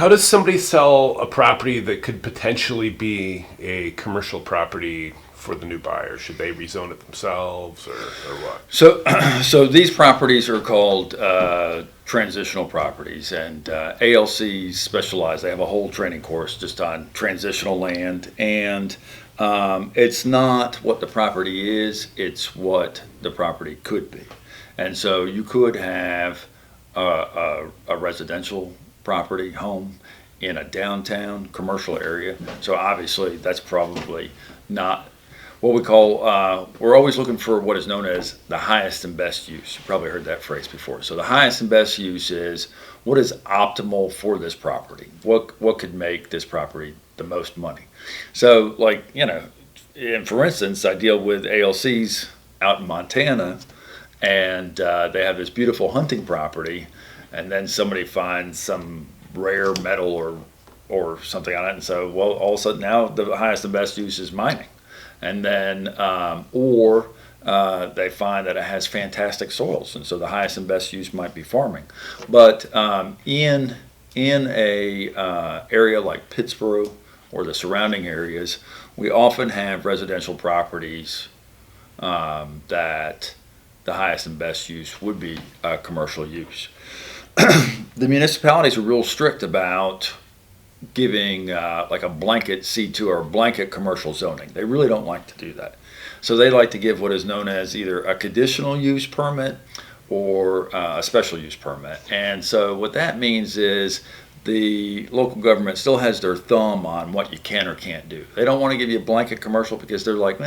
how does somebody sell a property that could potentially be a commercial property for the new buyer? Should they rezone it themselves or what? So, so these properties are called transitional properties, and ALCs specialize. They have a whole training course just on transitional land, and it's not what the property is; it's what the property could be. And so you could have a residential property home in a downtown commercial area. So obviously, that's probably not what we call, we're always looking for what is known as the highest and best use. You probably heard that phrase before. So the highest and best use is what is optimal for this property? What could make this property the most money? So like, and for instance, I deal with ALCs out in Montana, and they have this beautiful hunting property, and then somebody finds some rare metal or something on it, and so, well, all of a sudden now the highest and best use is mining. And then, they find that it has fantastic soils, and so the highest and best use might be farming. But in a area like Pittsboro or the surrounding areas, we often have residential properties that the highest and best use would be commercial use. The municipalities are real strict about giving like a blanket C2 or blanket commercial zoning. They really don't like to do that. So they like to give what is known as either a conditional use permit or a special use permit. And so what that means is the local government still has their thumb on what you can or can't do. They don't want to give you a blanket commercial because they're like,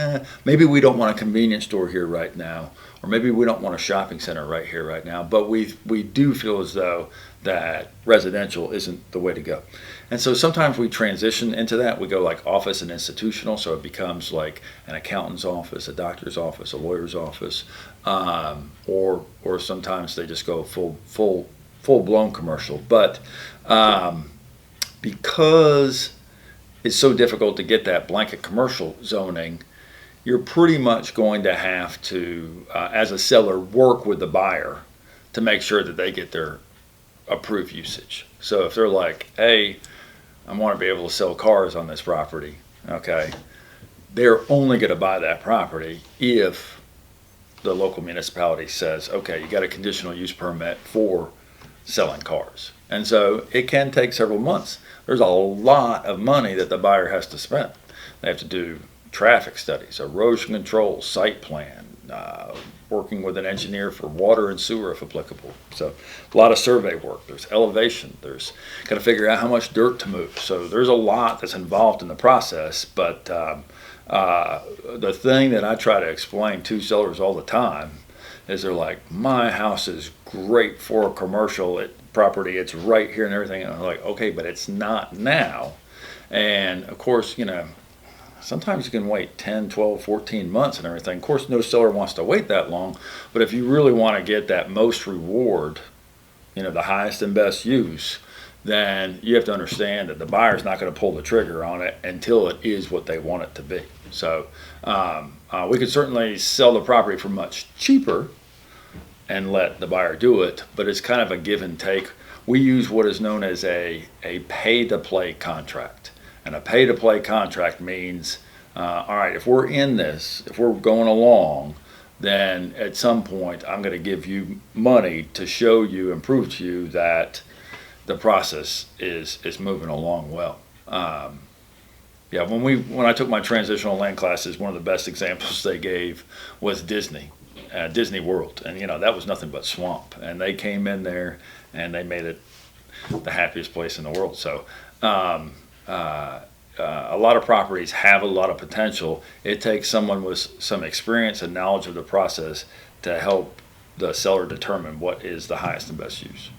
maybe we don't want a convenience store here right now, or maybe we don't want a shopping center right here right now, but we do feel as though that residential isn't the way to go. And so sometimes we transition into that. We go like office and institutional, so it becomes like an accountant's office, a doctor's office, a lawyer's office, or sometimes they just go full-blown commercial. But because it's so difficult to get that blanket commercial zoning, you're pretty much going to have to, as a seller, work with the buyer to make sure that they get their approved usage. So if they're like, hey, I want to be able to sell cars on this property, okay, they're only going to buy that property if the local municipality says, okay, you got a conditional use permit for selling cars. And so it can take several months. There's a lot of money that the buyer has to spend. They have to do traffic studies, erosion control, site plan, working with an engineer for water and sewer if applicable. So a lot of survey work. There's elevation. There's got to figure out how much dirt to move. So there's a lot that's involved in the process. But the thing that I try to explain to sellers all the time is they're like, my house is great for a commercial property. It's right here and everything. And I'm like, okay, but it's not now. And of course, sometimes you can wait 10, 12, 14 months and everything. Of course, no seller wants to wait that long, but if you really want to get that most reward, the highest and best use, then you have to understand that the buyer's not going to pull the trigger on it until it is what they want it to be. So we could certainly sell the property for much cheaper and let the buyer do it, but it's kind of a give and take. We use what is known as a pay-to-play contract. And a pay-to-play contract means, all right, if we're in this, if we're going along, then at some point I'm going to give you money to show you and prove to you that the process is moving along well. When I took my transitional land classes, one of the best examples they gave was Disney World, and that was nothing but swamp. And they came in there and they made it the happiest place in the world. So. A lot of properties have a lot of potential. It takes someone with some experience and knowledge of the process to help the seller determine what is the highest and best use.